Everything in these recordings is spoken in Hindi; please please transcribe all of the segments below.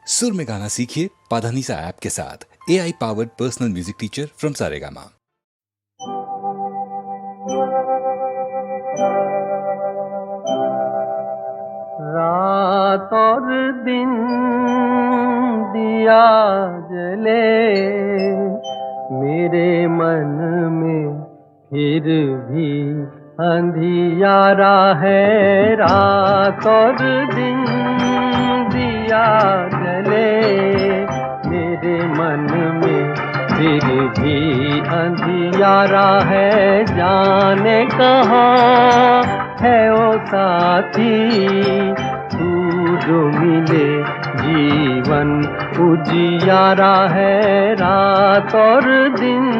सुर में गाना सीखिए पाधानीसा ऐप के साथ। AI powered personal music teacher from Saregama. रात और दिन दिया जले मेरे मन में, फिर भी अंधियारा है। रात और दिन दिया जले मेरे मन में, फिर भी अंधियारा है। जाने कहाँ है ओ साथी तू जो मिले, जीवन उजियारा है। रात और दिन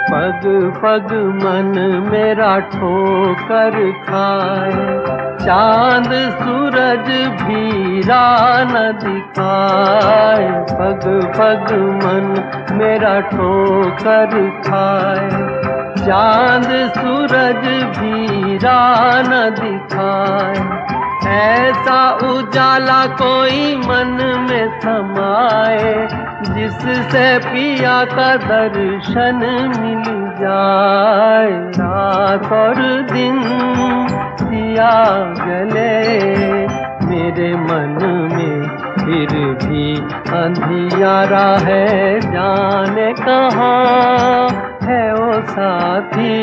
पग पग मन मेरा ठोकर खाए, चांद सूरज भी राह न दिखाए। पग पग मन मेरा ठोकर खाए, चांद सूरज भी राह न दिखाए। ऐसा उजाला कोई मन में समाए, जिससे पिया का दर्शन मिल जाए। रात और दिन दिया जले मेरे मन में, फिर भी अंधियारा है। जाने कहाँ है ओ साथी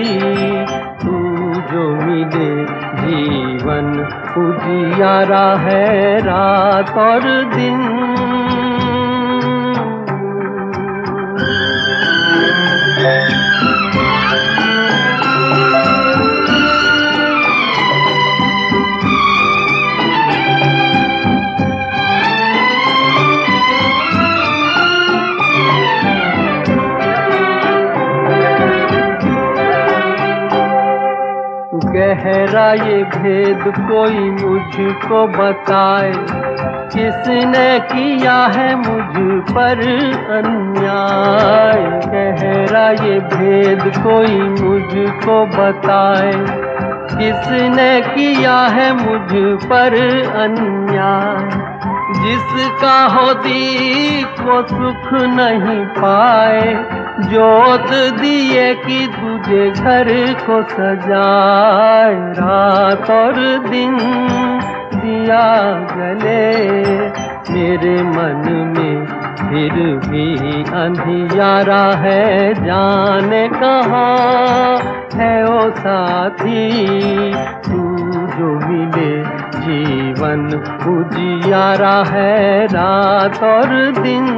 तू जो मिले, जीवन उजियारा है। रात और दिन गहरा ये भेद कोई मुझको बताए, किसने किया है मुझ पर अन्याय। गहरा ये भेद कोई मुझको बताए, किसने किया है मुझ पर अन्याय। जिसका हो दीप वो सुख नहीं पाए, जोत दिए कि तुझे घर को सजाए। रात और दिन दिया जले मेरे मन में, फिर भी अंधियारा है। जाने कहाँ है ओ साथी तू जो मिले, जीवन उजियारा है। रात और दिन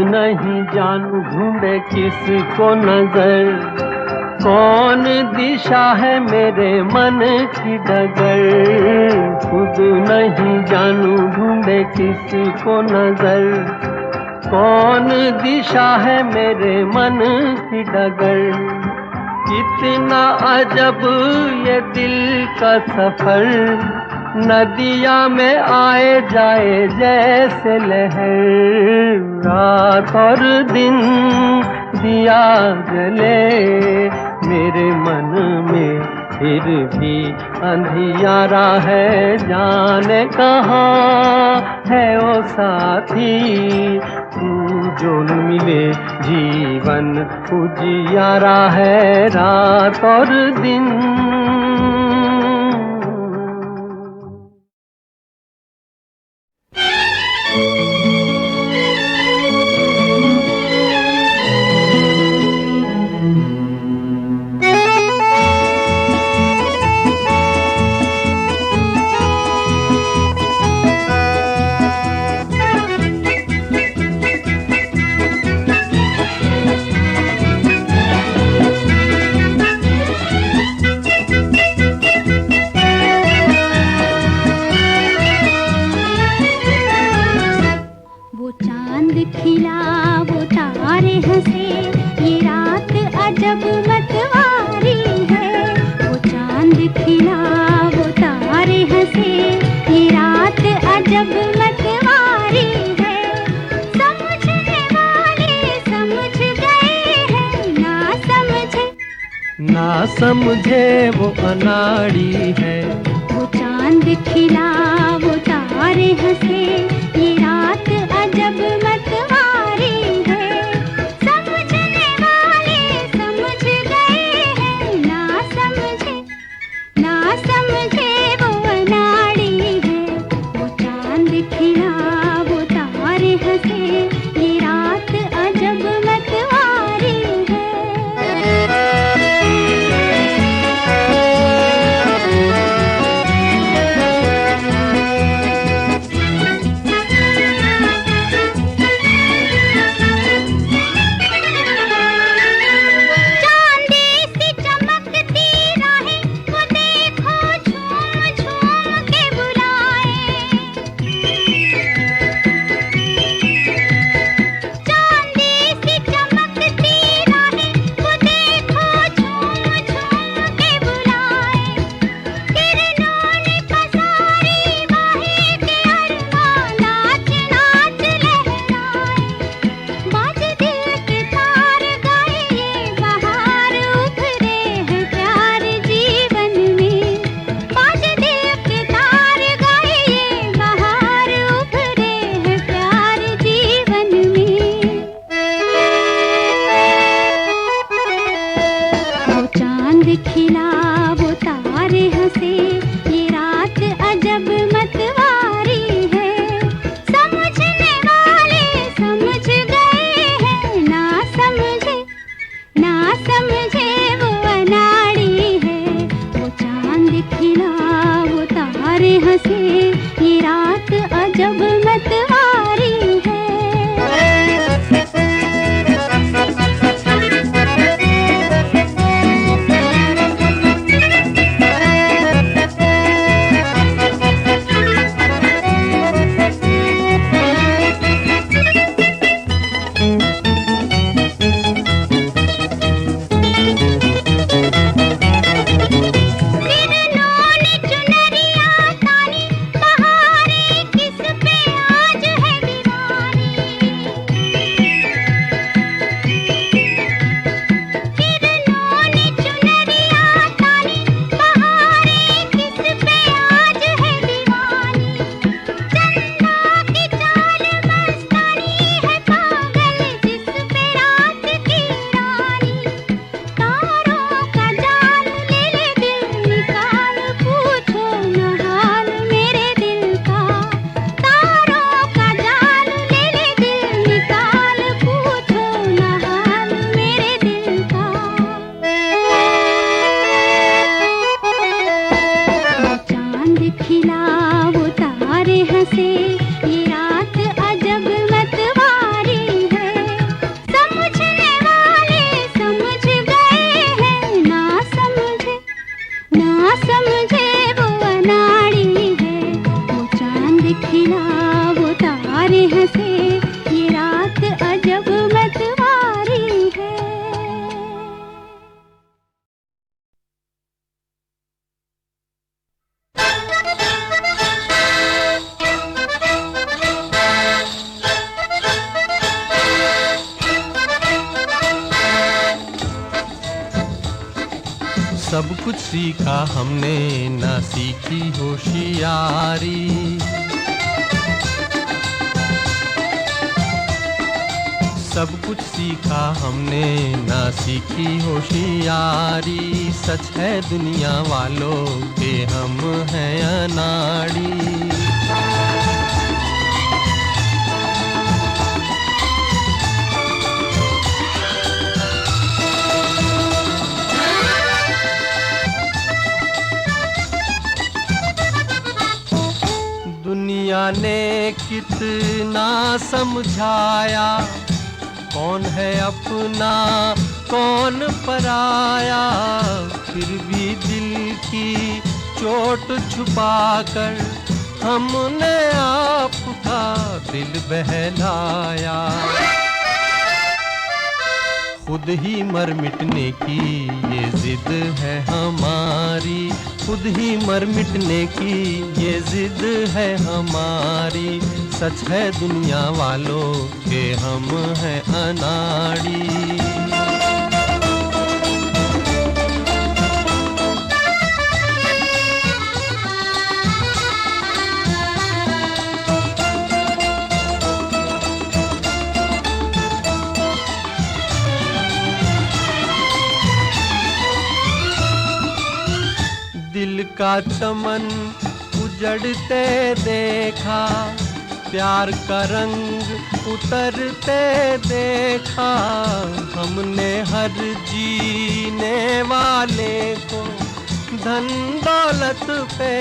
नहीं जानू ढूंढे किसको नजर, कौन दिशा है मेरे मन की डगर। खुद नहीं जानू ढूंढे किसको नजर, कौन दिशा है मेरे मन की डगर। कितना अजब ये दिल का सफर, नदिया में आए जाए जैसे लहर। रात और दिन दिया जले मेरे मन में, फिर भी अंधियारा है। जाने कहाँ है ओ साथी तू जो मिले, जीवन उजियारा है। रात और दिन हंसे, ये रात अजब मतवारी है। वो चांद खिला, वो तारे हंसे, ये रात अजब मतवारी है। समझने वाले समझ गए हैं, ना समझे वो अनाड़ी है। वो चांद खिला, वो तारे हंसे, ये रात अजब मतवारी है। समझने वाले समझ गए हैं, ना समझे वो अनाड़ी है। वो चांद खिला, वो तारे हंसे, ये रात अजब मतवारी है। खिला, वो तारे हंसे, ये रात अजब मतवारी है। समझने वाले समझ गए हैं, ना समझे वो अनाड़ी है। वो चांद खिला, वो तारे हंसे, ये रात अजब मतवारी है। सब कुछ सीखा हमने, ना सीखी होशियारी। सब कुछ सीखा हमने, ना सीखी होशियारी। सच है दुनिया वालों के हम हैं अनाड़ी। दुनिया ने कितना समझाया, कौन है अपना कौन पराया। फिर भी दिल की चोट छुपाकर हमने आपका दिल बहलाया। खुद ही मर मिटने की ये जिद है हमारी, खुद ही मर मिटने की ये जिद है हमारी। सच है दुनिया वालों के हम हैं अनाड़ी। दिल का चमन उजड़ते देखा, प्यार का रंग उतरते देखा। हमने हर जीने वाले को धन दौलत पे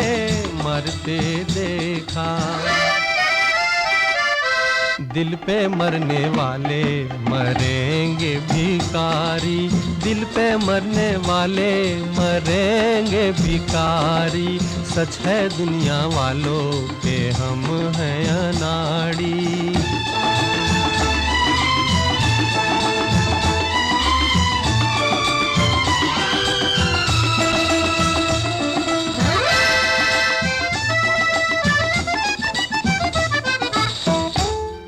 मरते देखा। दिल पे मरने वाले मरेंगे भिखारी, दिल पे मरने वाले मरेंगे भिखारी। सच है दुनिया वालों के हम हैं अनाड़ी।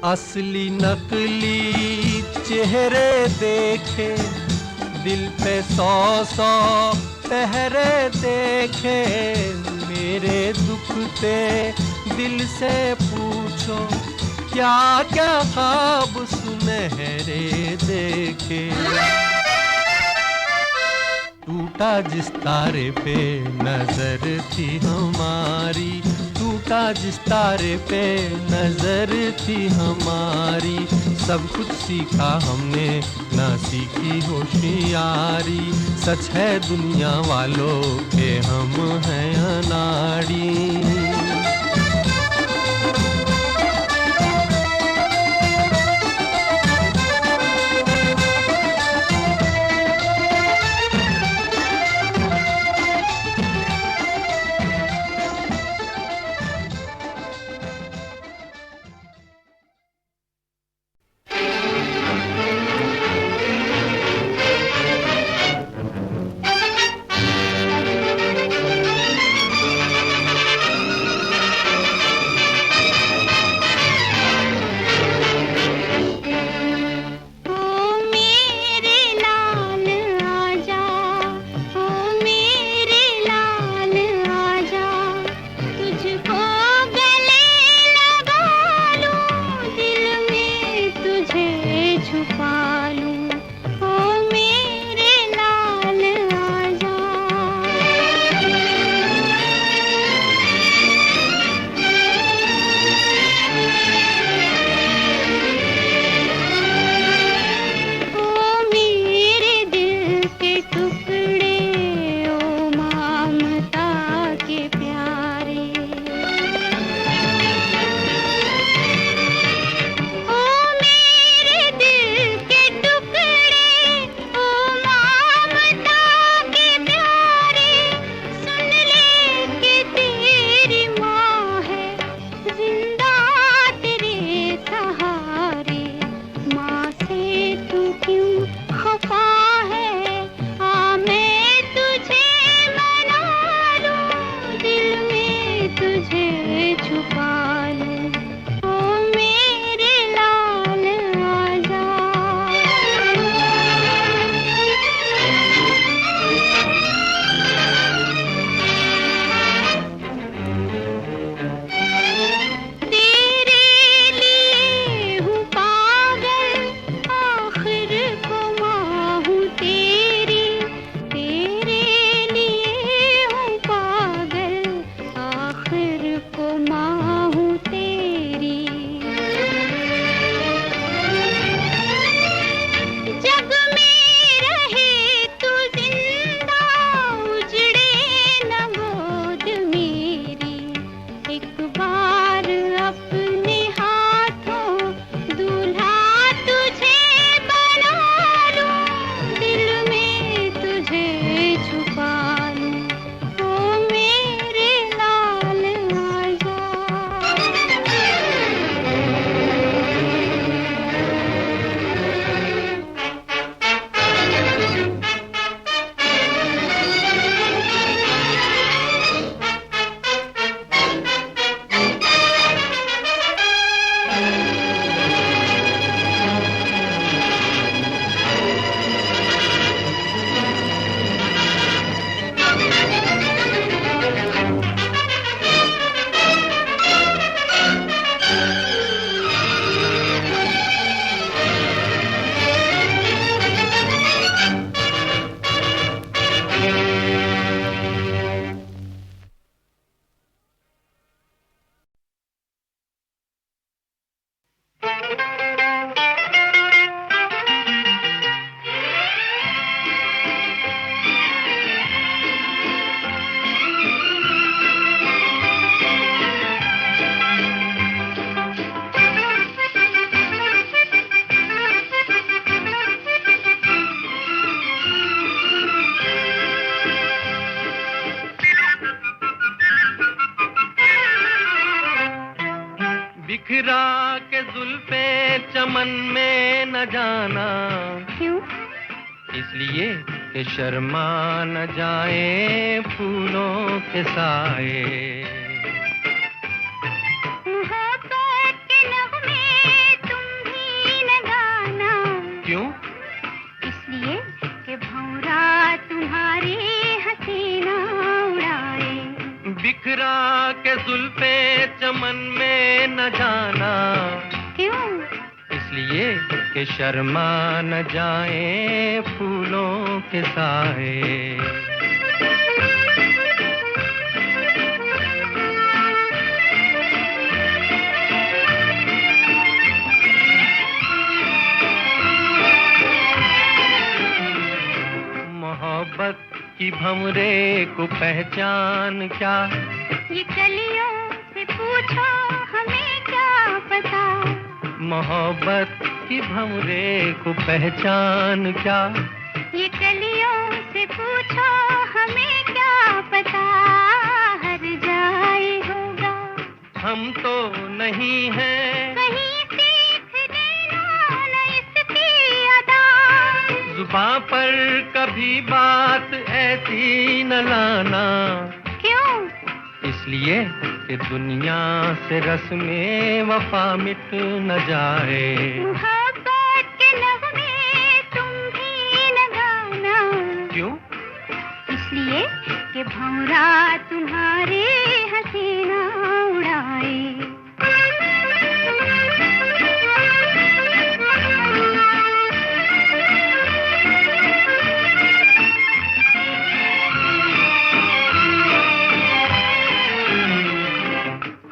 असली नकली चेहरे देखे, दिल पे 100 पहरे देखे। मेरे दुखते दिल से पूछो, क्या क्या ख्वाब सुनहरे देखे। टूटा जिस तारे पे नजर थी हमारी, टूटा जिस तारे पे नजर थी हमारी। सब कुछ सीखा हमने ना सीखी होशियारी। सच है दुनिया वालों के हम हैं अनाड़ी। बिखरा के जुल्फे चमन में न जाना, क्यों? इसलिए कि शर्मा न जाए फूलों के साए। मोहब्बत के नगमे तुम भी न गाना, क्यों? इसलिए कि भंवरा तुम्हारी हसीना उड़ाए। बिखरा के जुल्फे चमन में न जाना, क्यों? इसलिए कि शर्मा न जाए फूलों के साए। मोहब्बत की भंवरे को पहचान क्या, ये कलियों से पूछो हमें क्या पता। मोहब्बत की भंवरे को पहचान क्या, ये कलियों से पूछो हमें क्या पता। हर जाए होगा हम तो नहीं हैं, कहीं सीख लेना न इसकी अदा। जुबां पर कभी बात ऐसी न लाना, क्यों? इसलिए कि दुनिया से रस्में वफा मिट न जाए। मोहब्बत के नगमे तुम भी न गाना, क्यों? इसलिए कि भंवरा तुम्हारे हसीना उड़ाए।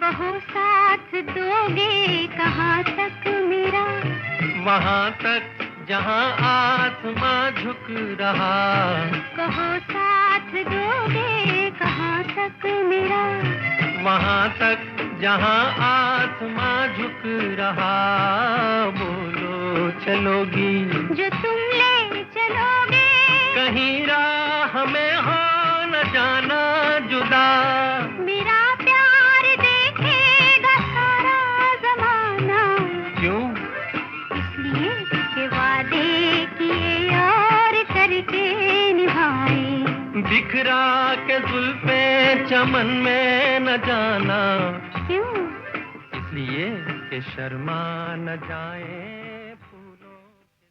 कहो साथ दोगे कहाँ तक मेरा, वहाँ तक जहाँ आसमां झुक रहा। कहो साथ दोगे कहाँ तक मेरा, वहाँ तक जहाँ आसमां झुक रहा। बोलो चलोगी जो तुम ले चलोगे, कहीं राह में हो न जाना जुदा। मेरा प्यार देखेगा सारा जमाना, क्यों? इसलिए कि वादे किए और करके निभाए। बिखरा के जुल्फे चमन में न जाना, क्यों? इसलिए कि शर्मा न जाए फूलों के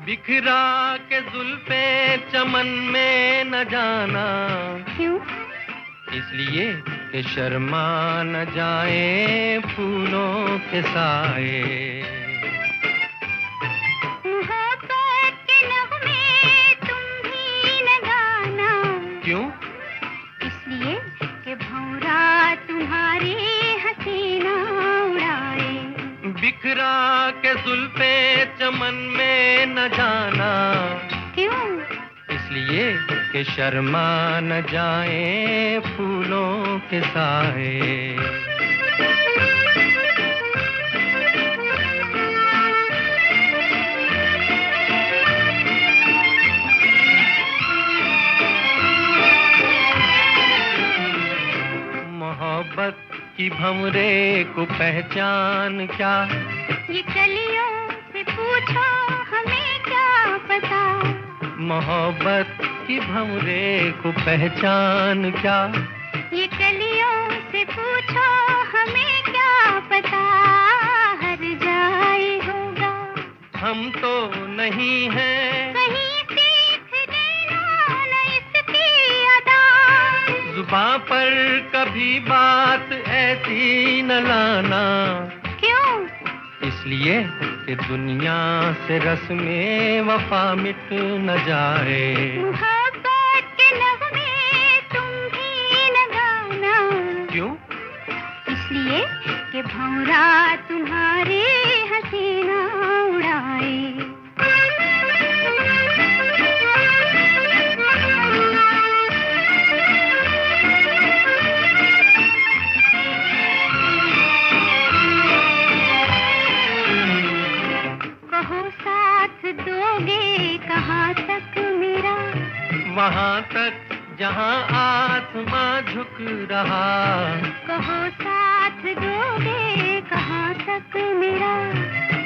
बिखरा के जुल्फे चमन में न जाना, क्यों? इसलिए कि शर्मा न जाए फूलों के साए। मोहब्बत के नगमे तुम भी न गाना, क्यों? इसलिए कि भंवरा तुम्हारी हसीना उड़ाए। बिखरा के जुल्फे चमन में न जाना, क्यों? इसलिए कि शर्मा न जाए फूलों के साए। मोहब्बत की भंवरे को पहचान क्या, ये कलियों से पूछो हमें क्या पता। मोहब्बत की भंवरे को पहचान क्या, ये कलियों से पूछो हमें क्या कम तो नहीं है, कहीं सीख लेना न इसकी अदा। जुबां पर कभी बात ऐसी न लाना, क्यों? इसलिए कि दुनिया से रस्में वफा मिट न जाए। मोहब्बत के नगमे तुम भी न गाना, क्यों? इसलिए कि भंवरा तुम्हारे हसीना उड़ाए। कहो साथ दोगे कहाँ तक मेरा, वहाँ तक जहाँ आसमां झुक रहा। कहो साथ दोगे कहाँ तक मेरा,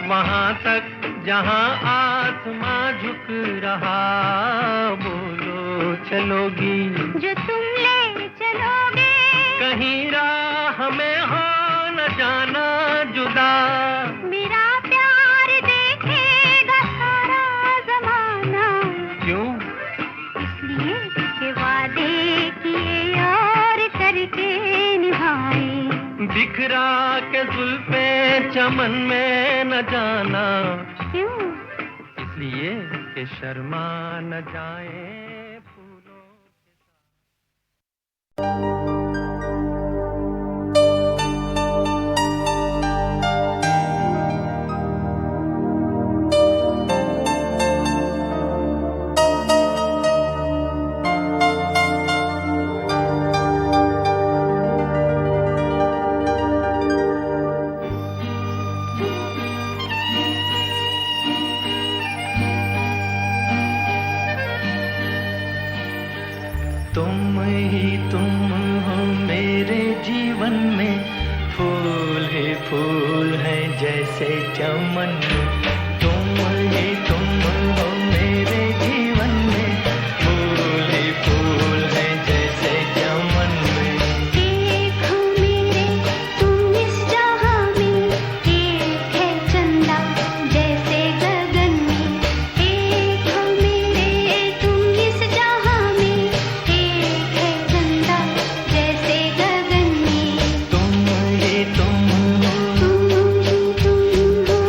वहाँ तक जहाँ आसमां झुक रहा। बोलो चलोगी जो तुम ले चलोगे, कहीं राह में हो न जाना जुदा। मेरा प्यार देखेगा सारा जमाना, क्यों? इसलिए कि वादे किए और करके निभाए। बिखरा के जुल्फे चमन में न जाना, क्यों? इसलिए कि शर्मा न जाए फूलों के साथ। तुम ही तुम हो मेरे जीवन में, फूल ही फूल है जैसे चमन। तुम ही तुम हो मेरे जीवन में, फूल ही फूल है जैसे चमन में। एक हो मेरे तुम इस जहां में, एक है चंदा जैसे गगन में। एक हो मेरे तुम इस जहां में, एक है चंदा जैसे गगन में। तुम ही तुम हो, तुम ही तुम हो।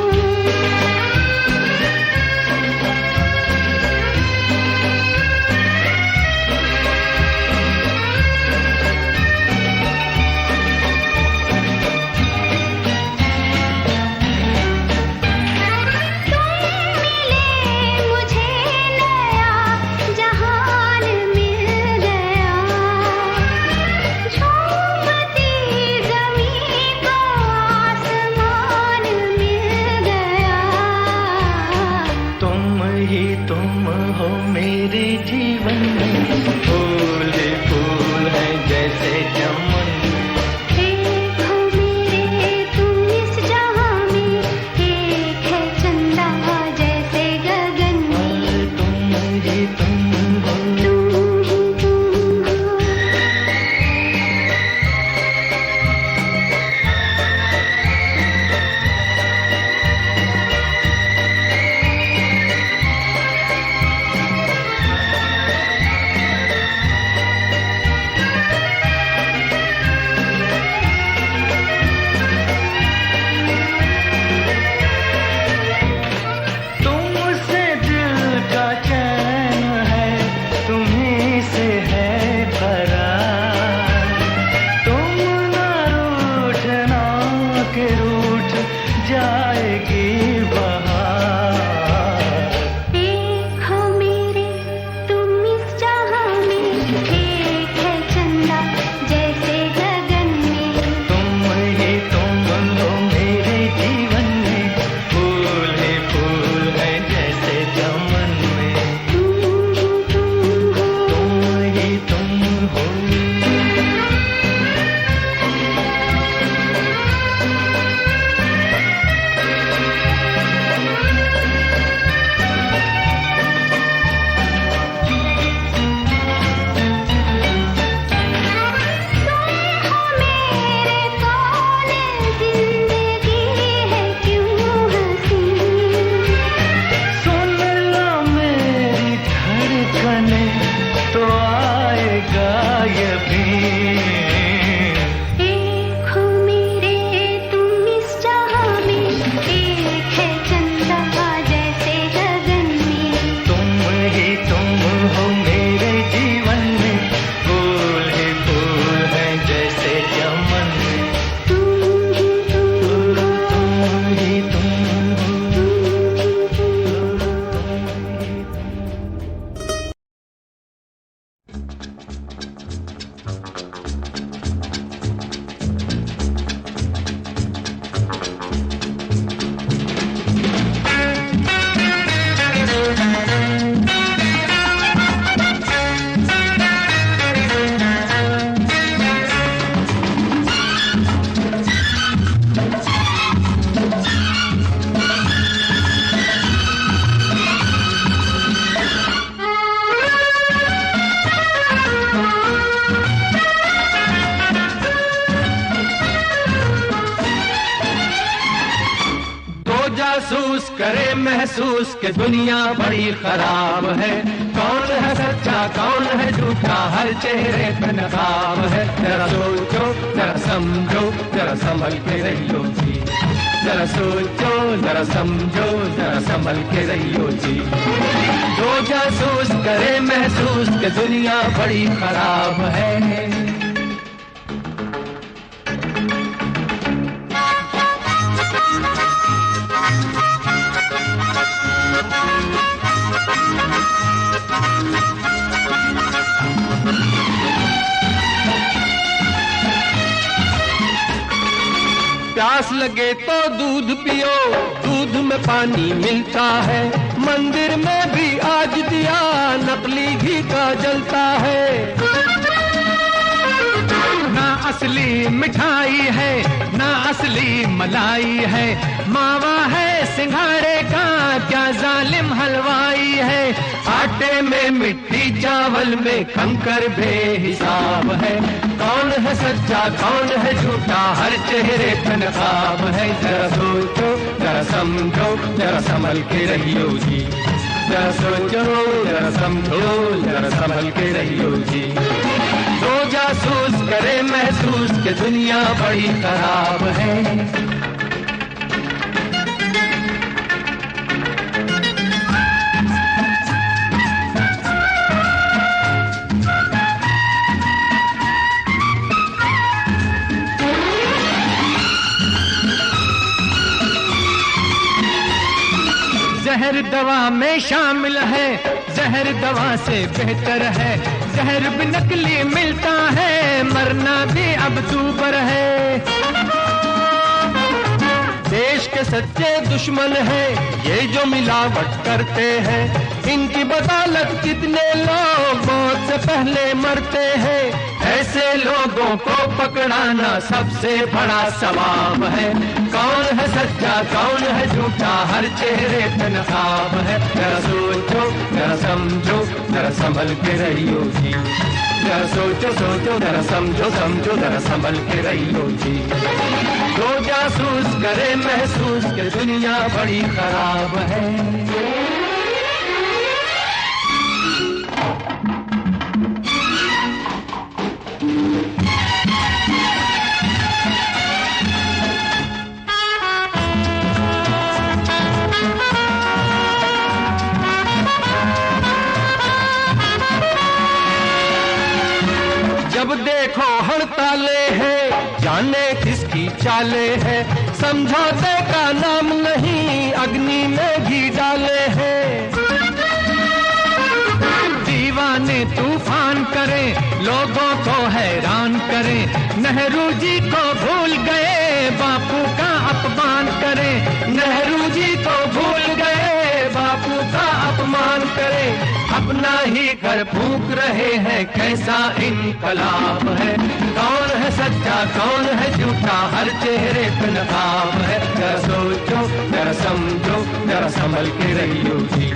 जासूस करे महसूस कि दुनिया बड़ी खराब है, कौन है सच्चा कौन है झूठा हर चेहरे पे नकाब है। जरा सोचो जरा समझो जरा संभल के रहियो जी, जरा सोचो जरा समझो जरा संभल के रहियो जी। जो जासूस करे महसूस कि दुनिया बड़ी खराब है। प्यास लगे तो दूध पियो, दूध में पानी मिलता है। मंदिर में भी आज दिया नकली घी का जलता है। ना असली मिठाई है ना असली मलाई है, मावा है सिंघाड़े का क्या जालिम हलवाई है। आटे में मिट्टी चावल में कंकर बेहिसाब है, कौन है सच्चा कौन है झूठा हर चेहरे पे नकाब है। जरा सोचो जरा समझो जरा संभल के रहियो जी, जरा सोचो जरा समझो जरा संभल के रहियो जी। जो जासूस करे महसूस कि दुनिया बड़ी खराब है। जहर दवा में शामिल है, जहर दवा से बेहतर है। जहर भी नकली मिलता है, मरना भी अब दूबर है। देश के सच्चे दुश्मन है ये जो मिलावट करते हैं, इनकी बदौलत कितने लोग मौत से पहले मरते हैं। ऐसे लोगों को पकड़ाना सबसे बड़ा सवाब है, कौन है सच्चा कौन है झूठा हर चेहरे पे नकाब है। जरा सोचो जरा समझो जरा संभल के रहियो जी, जरा सोचो सोचो जरा समझो समझो जरा संभल के रहियो जी। जो जासूस करे महसूस कि दुनिया बड़ी खराब है। जब देखो हड़ताले हैं जाने किसकी चाले हैं, समझौते का नाम नहीं अग्नि में घी डाले हैं। दीवाने तूफान करें लोगों को हैरान करें, नेहरू जी को भूल गए बापू का अपमान करें। नेहरू जी को भूल गए बापू का अपमान करें, अपना ही घर फूंक रहे हैं कैसा इनकलाब है। कौन है सच्चा कौन है झूठा हर चेहरे पे नकाब है। जरा सोचो जरा समझो जरा संभल के रहियो जी,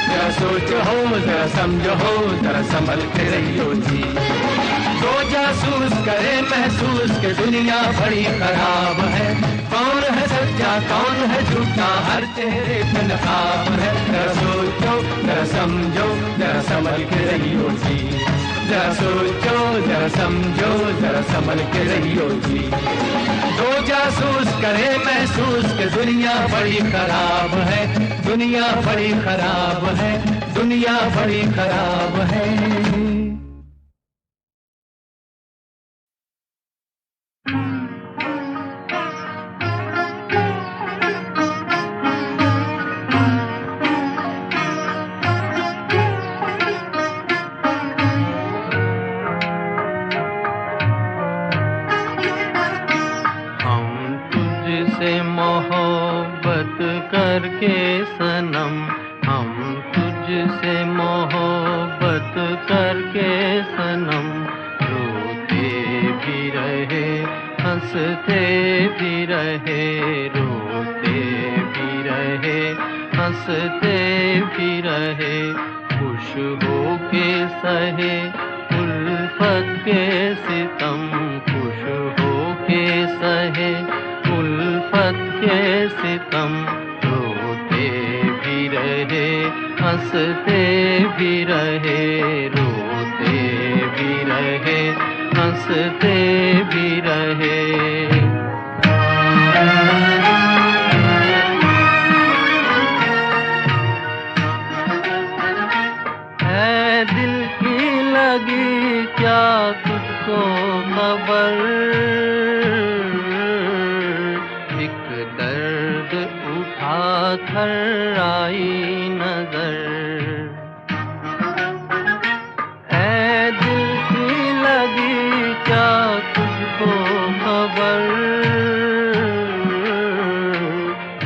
जरा सोचो हो जरा समझो हो जरा संभल के रहियो जी। जो जासूस करे महसूस कि दुनिया बड़ी खराब है, कौन है सच्चा कौन है झूठा हर चेहरे पे नकाब है। जरा सोचो जरा समझो जरा संभल के रहियो जी, जरा सोचो जरा समझो जरा संभल के रहियो जी। जो जासूस करे महसूस कि दुनिया बड़ी खराब है, दुनिया बड़ी खराब है, दुनिया बड़ी खराब है। मोहब्बत करके सनम, हम तुझसे मोहब्बत करके सनम, रोते भी रहे हंसते भी रहे, रोते भी रहे हंसते भी रहे, खुश हो के सहे उल्फत के सितम, खुश हो के सहे उल्फत के सितम, हंसते भी रहे, रोते भी रहे, हंसते भी रहे। है दिल की लगी क्या तुझको खबर, एक दर्द उठा कर आई नजर। है दिल की लगी क्या तुझको खबर,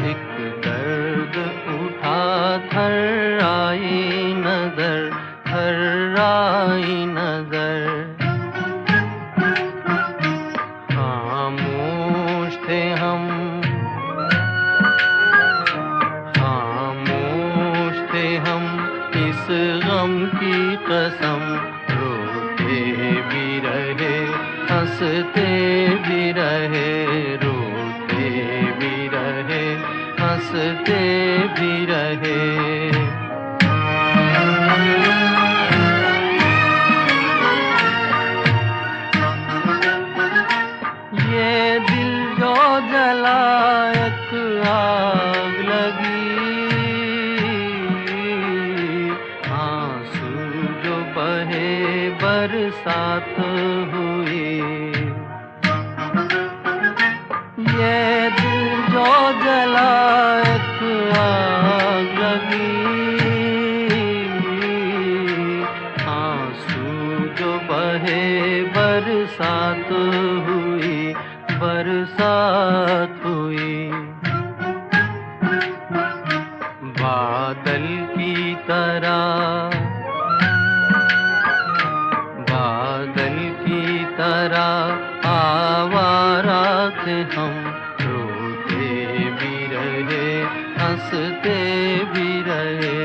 एक दर्द उठा कर आई नजर, हर आई नजर। खामोश थे हम, खामोश थे हम इस गम की कसम, रोते भी रहे, हंसते भी रहे, रोते भी रहे, हंसते भी रहे। ये दिल जो जला एक आग लगी, आंसू जो बहे बरसात हुई। ये दिल जो जला एक आग लगी, आंसू जो बहे बरसात हुई, बरसात हुई। बादल की तरह, बादल की तरह आवारा थे हम, रोते भी रहे, हंसते भी रहे,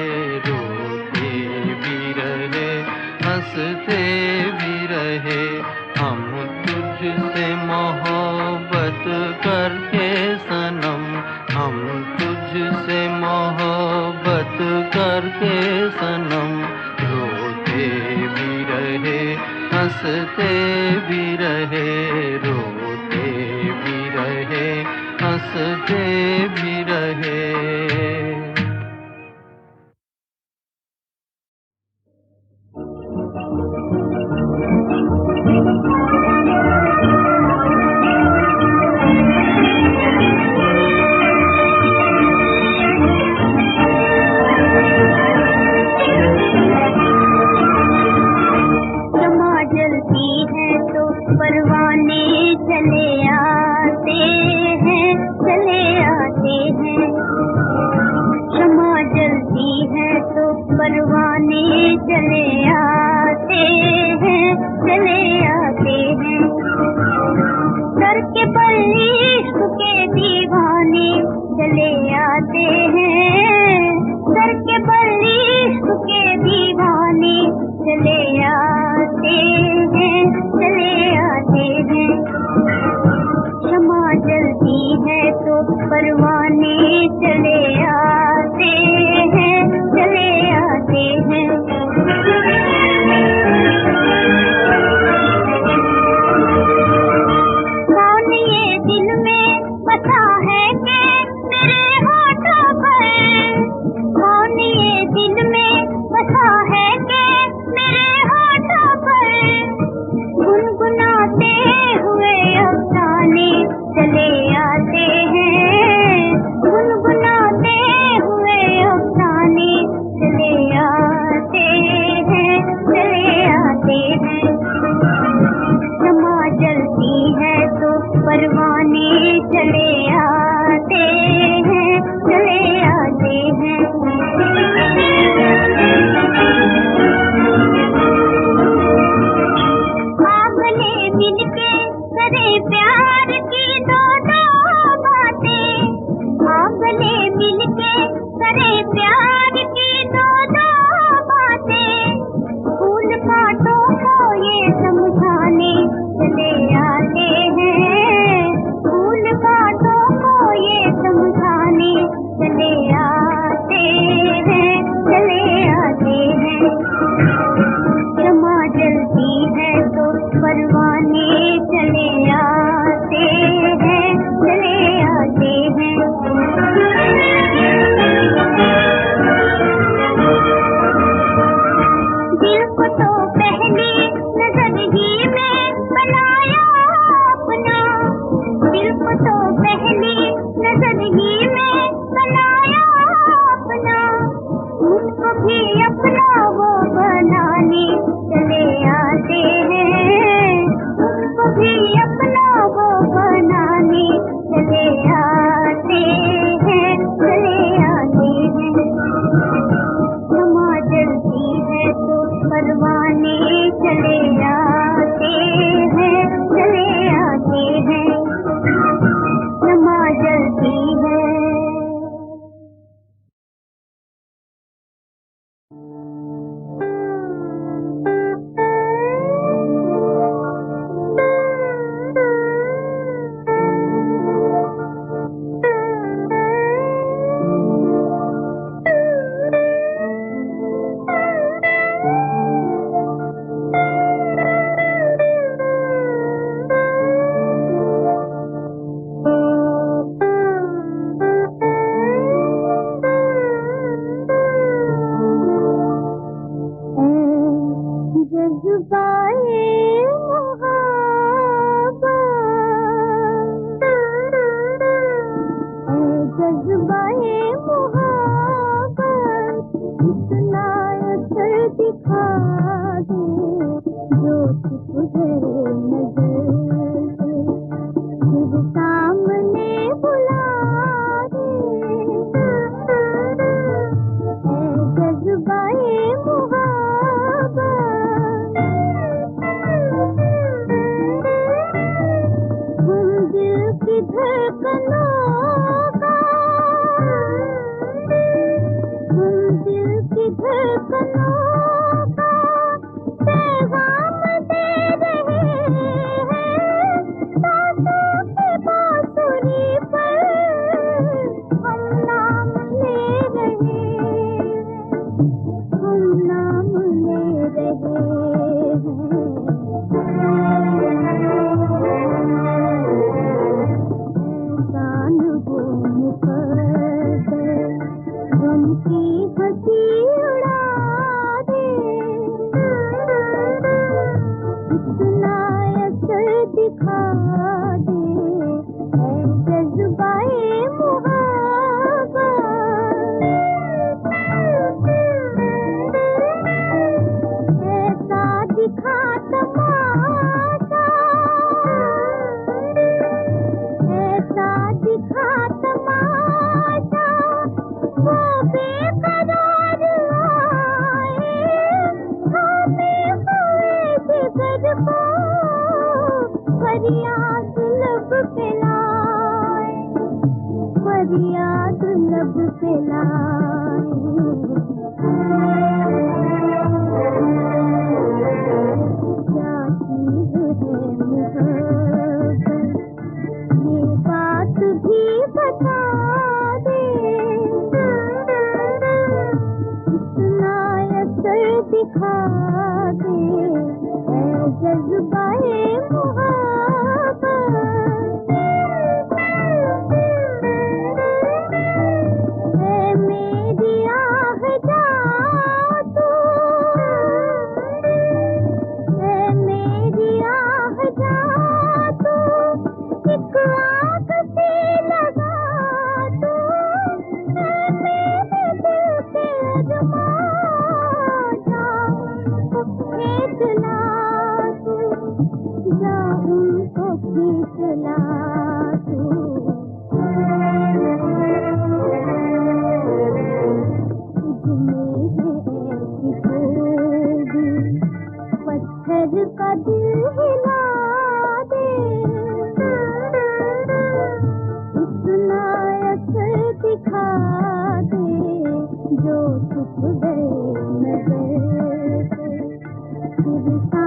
रोते भी रहे, हंसते भी रहे। हम तुझसे मोहब्बत करके सनम, हम तुझसे मोहब्बत करके सनम, रोते भी रहे, हंसते भी रहे, रोते भी रहे, हंसते भी रहे। समझाने चले आते हैं, फूल काटो जिंदगी में बनाया अपना, मुझको भी अपना वो बनाने चले आते हैं, मुझको भी अपना वो बनाने चले आते हैं, चले आते हैं। क्षमा जलती है तो परवाने चले आते हैं, चले आते हैं। क्षमा जलती है।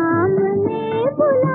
सामने बुला